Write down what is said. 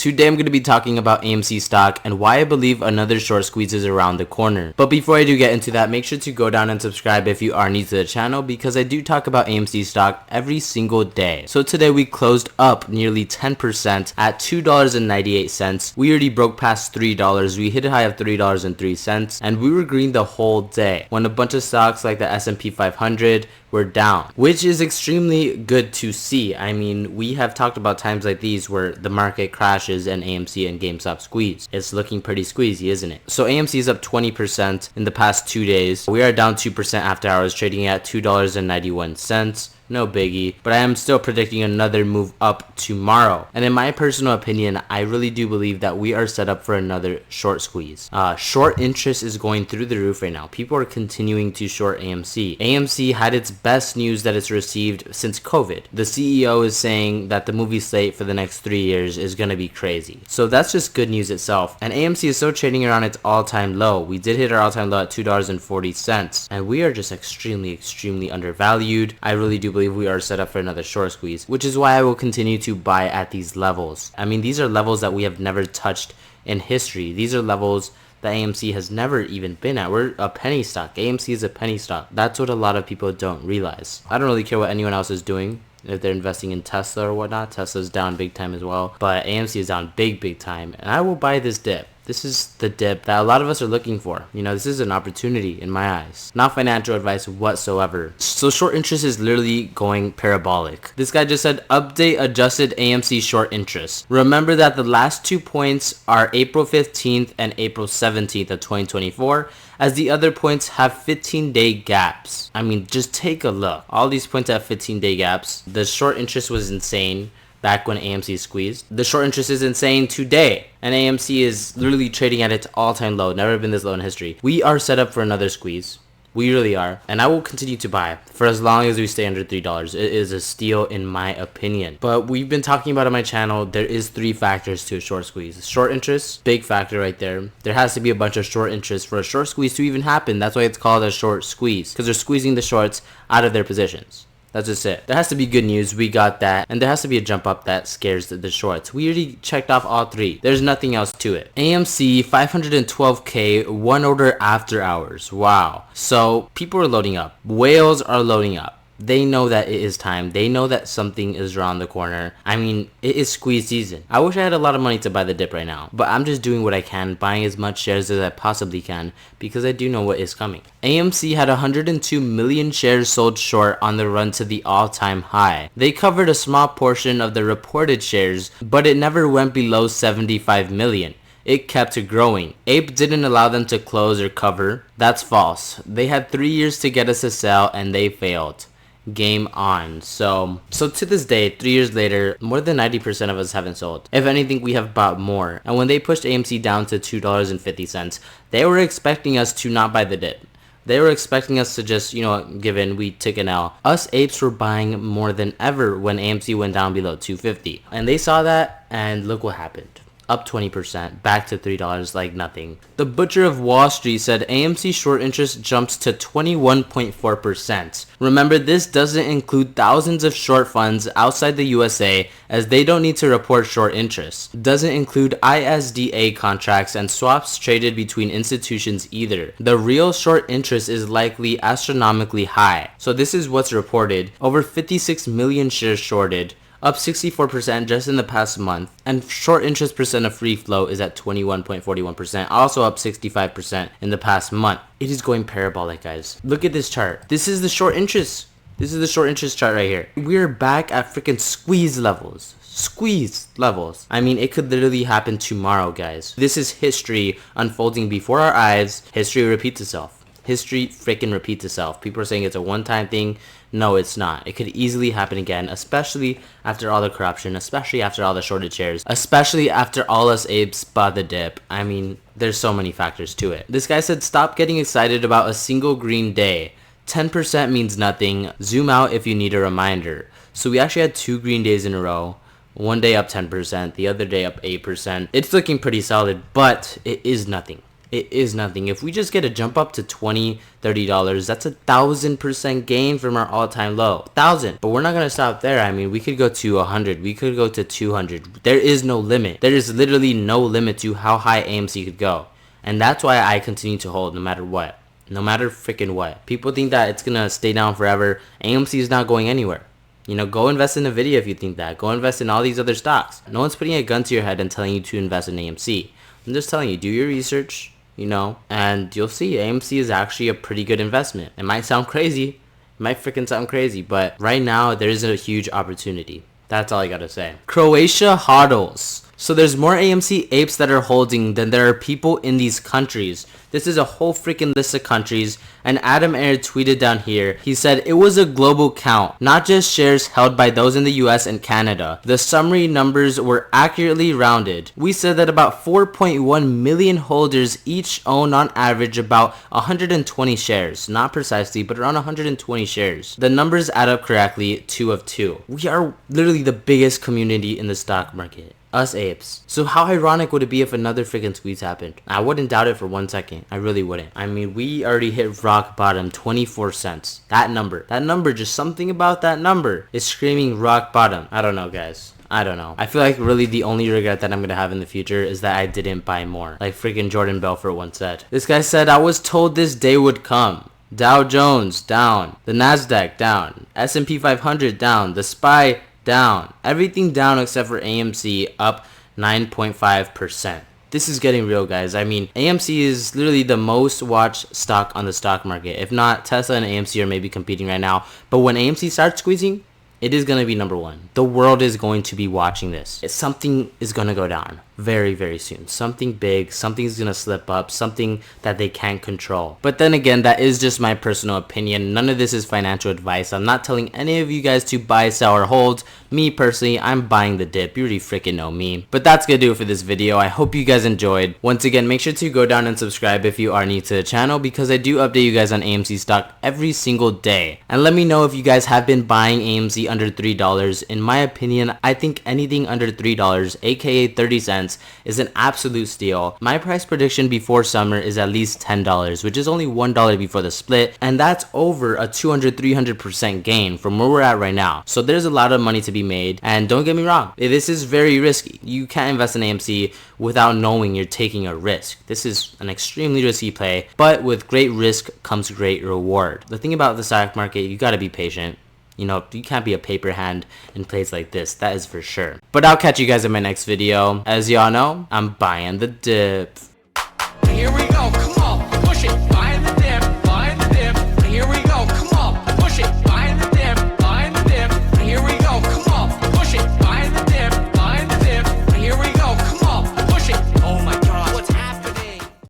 Today I'm going to be talking about AMC stock and why I believe another short squeeze is around the corner. But before I do get into that, make sure to go down and subscribe if you are new to the channel because I do talk about AMC stock every single day. So today we closed up nearly 10% at $2.98. We already broke past $3. We hit a high of $3.03 and we were green the whole day when a bunch of stocks like the S&P 500 were down, which is extremely good to see. I mean, we have talked about times like these where the market crashes and AMC and GameStop squeeze. It's looking pretty squeezy, isn't it? So AMC is up 20% in the past 2 days. We are down 2% after hours, trading at $2.91. No biggie, but I am still predicting another move up tomorrow. And in my personal opinion, I really do believe that we are set up for another short squeeze. Short interest is going through the roof right now. People are continuing to short AMC. AMC had its best news that it's received since COVID. The CEO is saying that the movie slate for the next 3 years is going to be crazy. So that's just good news itself. And AMC is still trading around its all-time low. We did hit our all-time low at $2.40. And we are just extremely undervalued. I really do believe we are set up for another short squeeze, which is why I will continue to buy at these levels. I mean, these are levels that we have never touched in history. These are levels that AMC has never even been at. We're a penny stock. AMC is a penny stock. That's what a lot of people don't realize. I don't really care what anyone else is doing. If they're investing in Tesla or whatnot, Tesla's down big time as well. But AMC is down big time. And I will buy this dip. This is the dip that a lot of us are looking for. You know, this is an opportunity in my eyes. Not financial advice whatsoever. So short interest is literally going parabolic. This guy just said, update adjusted AMC short interest. Remember that the last 2 points are April 15th and April 17th of 2024, as the other points have 15-day gaps. I mean, just take a look. All these points have 15-day gaps. The short interest was insane back when AMC squeezed. The short interest is insane today. And AMC is literally trading at its all-time low. Never been this low in history. We are set up for another squeeze. We really are. And I will continue to buy for as long as we stay under $3. It is a steal in my opinion. But we've been talking about on my channel, there is 3 factors to a short squeeze. Short interest, big factor right there. There has to be a bunch of short interest for a short squeeze to even happen. That's why it's called a short squeeze, because they're squeezing the shorts out of their positions. That's just it. There has to be good news. We got that. And there has to be a jump up that scares the shorts. We already checked off all 3. There's nothing else to it. AMC 512K, 1 order after hours. Wow. So people are loading up. Whales are loading up. They know that it is time. They know that something is around the corner. I mean, it is squeeze season. I wish I had a lot of money to buy the dip right now, but I'm just doing what I can, buying as much shares as I possibly can because I do know what is coming. AMC had 102 million shares sold short on the run to the all-time high. They covered a small portion of the reported shares, but it never went below 75 million. It kept growing. Ape didn't allow them to close or cover. That's false. They had 3 years to get us to sell and they failed. Game on. So to this day, 3 years later, more than 90% of us haven't sold. If anything, we have bought more. And when they pushed AMC down to $2.50, they were expecting us to not buy the dip. They were expecting us to just, give in. We took an L. Us apes were buying more than ever when AMC went down below $2.50. And they saw that, and look what happened. Up 20%, back to $3 like nothing. The Butcher of Wall Street said AMC short interest jumps to 21.4%. Remember, this doesn't include thousands of short funds outside the USA as they don't need to report short interest. Doesn't include ISDA contracts and swaps traded between institutions either. The real short interest is likely astronomically high. So this is what's reported. Over 56 million shares shorted, up 64% just in the past month, and short interest percent of free flow is at 21.41%, also up 65% in the past month. It is going parabolic, guys. Look at this chart. This is the short interest. This is the short interest chart right here. We're back at freaking squeeze levels. Squeeze levels. I mean, it could literally happen tomorrow, guys. This is history unfolding before our eyes. History repeats itself. History freaking repeats itself. People are saying it's a one-time thing. No, it's not. It could easily happen again, especially after all the corruption, especially after all the shorted shares, especially after all us apes bought the dip. I mean, there's so many factors to it. This guy said, stop getting excited about a single green day. 10% means nothing. Zoom out if you need a reminder. So we actually had 2 green days in a row. One day up 10%, the other day up 8%. It's looking pretty solid, but it is nothing. It is nothing. If we just get a jump up to $20-$30, that's 1,000% gain from our all-time low. 1,000. But we're not gonna stop there. I mean, we could go to 100. We could go to 200. There is no limit. There is literally no limit to how high AMC could go. And that's why I continue to hold no matter what. No matter freaking what. People think that it's gonna stay down forever. AMC is not going anywhere. You know, go invest in Nvidia if you think that. Go invest in all these other stocks. No one's putting a gun to your head and telling you to invest in AMC. I'm just telling you, do your research, you know, and you'll see AMC is actually a pretty good investment. It might sound crazy. It might freaking sound crazy, but right now there is a huge opportunity. That's all I gotta say. Croatia hodls. So there's more AMC apes that are holding than there are people in these countries. This is a whole freaking list of countries, and Adam Ayer tweeted down here. He said it was a global count, not just shares held by those in the US and Canada. The summary numbers were accurately rounded. We said that about 4.1 million holders each own on average about 120 shares. Not precisely, but around 120 shares. The numbers add up correctly, 2 of 2. We are literally the biggest community in the stock market. Us apes. So how ironic would it be if another freaking squeeze happened? I wouldn't doubt it for 1 second. I really wouldn't. I mean, we already hit rock bottom, 24 cents. That number, just something about that number is screaming rock bottom. I don't know, guys. I don't know. I feel like really the only regret that I'm gonna have in the future is that I didn't buy more. Like freaking Jordan Belfort once said. This guy said, I was told this day would come. Dow Jones down. The Nasdaq down. S&P 500 down. The SPY down. Everything down except for AMC up 9.5%. This is getting real, guys. I mean, AMC is literally the most watched stock on the stock market. If not, Tesla and AMC are maybe competing right now. But when AMC starts squeezing, it is going to be number one. The world is going to be watching this. Something is going to go down very, very soon. Something big, something's going to slip up, something that they can't control. But then again, that is just my personal opinion. None of this is financial advice. I'm not telling any of you guys to buy, sell, or hold. Me personally, I'm buying the dip. You already freaking know me. But that's going to do it for this video. I hope you guys enjoyed. Once again, make sure to go down and subscribe if you are new to the channel, because I do update you guys on AMC stock every single day. And let me know if you guys have been buying AMC under $3. In my opinion, I think anything under $3, aka 30 cents, is an absolute steal. My price prediction before summer is at least $10, which is only $1 before the split, and that's over a 200-300% gain from where we're at right now. So there's a lot of money to be made, and don't get me wrong, this is very risky. You can't invest in AMC without knowing you're taking a risk. This is an extremely risky play, but with great risk comes great reward. The thing about the stock market, you gotta be patient. You know, you can't be a paper hand in plays like this, that is for sure. But I'll catch you guys in my next video. As y'all know, I'm buying the dip. Here we go, come on.